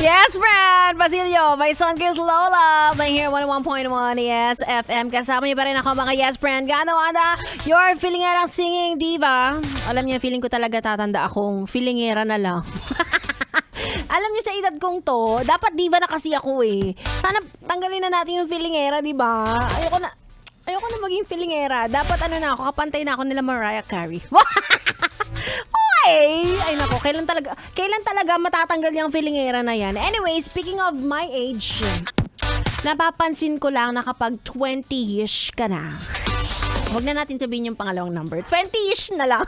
Yes, friend! Basilio, my son kiss Lola. I'm here 101.1 Yes FM. Kasama niyo pa rin ako mga Yes, friend. Gano, Anda? You're feelingera singing diva. Alam niyo, feeling ko talaga tatanda akong feelingera na lang. Alam niyo sa edad kong to, dapat diva na kasi ako eh. Sana tanggalin na natin yung feelingera, di ba? Ayoko na maging feelingera. Dapat na ako, kapantay na ako nila Mariah Carey. Ay nako, kailan talaga matatanggal yung feelingera na yan? Anyway, speaking of my age, napapansin ko lang na kapag 20-ish ka na, huwag na natin sabihin yung pangalawang number, 20-ish na lang.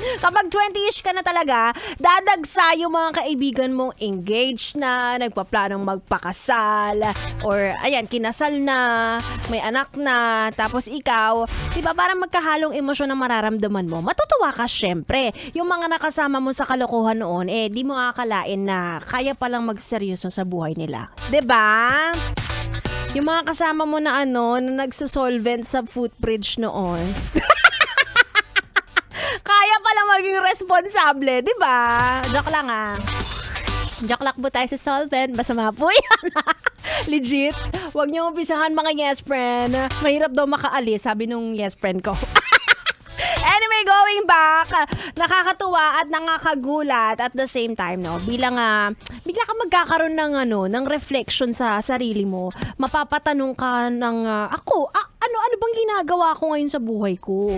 Kapag 20-ish ka na talaga, dadagsa yung mga kaibigan mong engaged na, nagpaplanong magpakasal, or ayan, kinasal na, may anak na, tapos ikaw, diba parang magkahalong emosyon ang mararamdaman mo. Matutuwa ka syempre. Yung mga nakasama mo sa kalokohan noon, di mo akalain na kaya palang magseryoso sa buhay nila. Diba? Yung mga kasama mo na na nagsusolvent sa footbridge noon. Kaya pala maging responsable, di ba? Joke lang Joke lang po tayo sa solvent. Basta mga po yan. Legit. Huwag niyo umpisahan mga yes friend. Mahirap daw makaalis, sabi nung yes friend ko. Anyway, going back, nakakatuwa at nakakagulat at the same time, no? Bigla ka magkakaroon ng ng reflection sa sarili mo. Mapapatanong ka ng ano bang ginagawa ko ngayon sa buhay ko?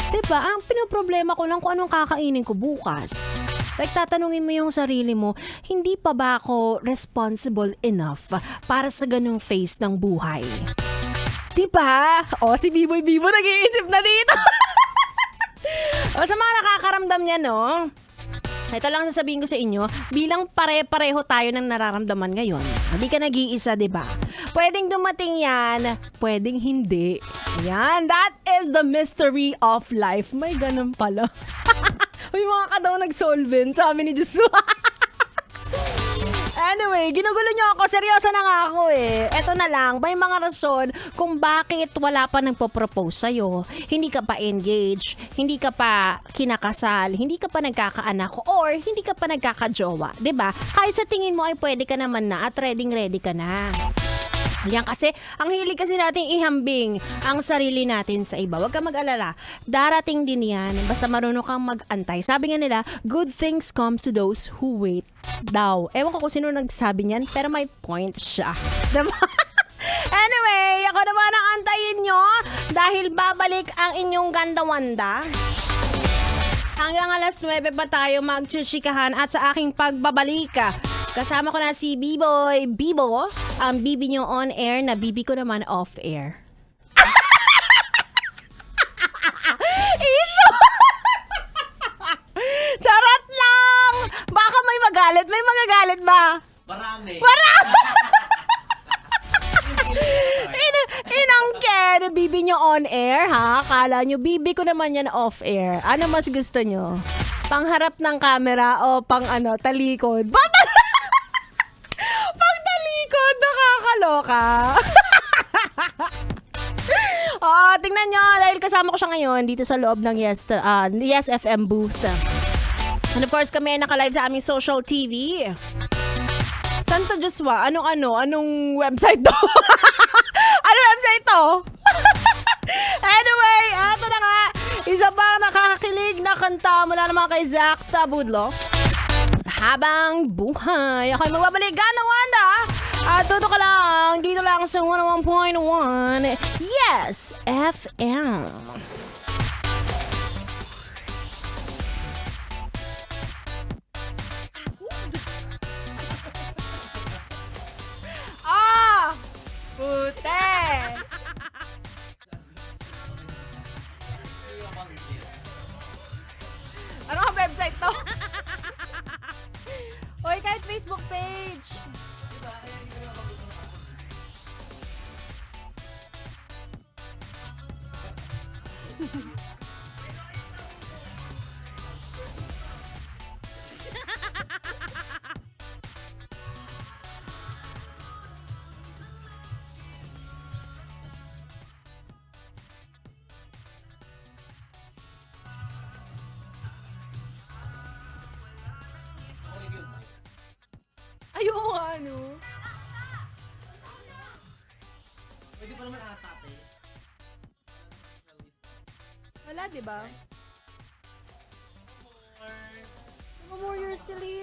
Diba? Ang pinoproblema ko lang kung anong kakainin ko bukas. Like, tatanungin mo yung sarili mo, hindi pa ba ako responsible enough para sa ganung phase ng buhay? Diba? Si Biboy nag-iisip na dito. Sa mga nakakaramdam niya, no? Ito lang sasabihin ko sa inyo, bilang pare-pareho tayo ng nararamdaman ngayon. Hindi ka nag-iisa, diba? Pwedeng dumating yan, pwedeng hindi. Yan, that is the mystery of life. May ganun pala. May mga ka daw nag-solvent, sabi ni Joshua. Anyway, ginugulo niyo ako. Seryoso na nga ako eh. Eto na lang, may mga rason kung bakit wala pa nagpo-propose sa'yo. Hindi ka pa engaged, hindi ka pa kinakasal, hindi ka pa nagkakaanak, or hindi ka pa nagkakajowa. 'Di ba? Kahit sa tingin mo ay pwede ka naman na at ready ka na. Yan kasi, ang hilig kasi nating ihambing ang sarili natin sa iba. Huwag ka mag-alala. Darating din yan. Basta marunong kang mag-antay. Sabi nga nila, good things comes to those who wait daw. Ewan ko kung sino nagsabi niyan, pero may point siya. Diba? Anyway, ako naman ang antayin nyo dahil babalik ang inyong ganda-wanda. Hanggang alas 9 pa tayo magchichikahan at sa aking pagbabalik, kasama ko na si B-Boy Bibo, ang bibi nyo on air na bibi ko naman off air. Issue! Charot lang! Baka may magalit. May magagalit ba? Marami. Inangkin, bibi nyo on air, ha? Kala nyo, bibi ko naman yan off air. Ano mas gusto nyo? Pangharap ng camera o talikod? Pang talikod, nakakaloka. Tingnan nyo, dahil kasama ko siya ngayon dito sa loob ng Yes FM booth. And of course, kami ay naka-live sa aming social TV. Saan to, Joshua? Anong website to? Anong website to? Anyway, ato na nga. Isa pa nakakakilig na kanta mula naman kay Zach Tabudlo. Habang buhay. Ako'y magbabalik. Gana, Wanda! At tuto ka lang. Dito lang sa 101.1 Yes FM. Pute! Ano ang website to? Oy, kahit Facebook page. Ayaw mo nga, ano? Pwede pa naman ata, te. Wala, di ba? Or... No more, you're silly.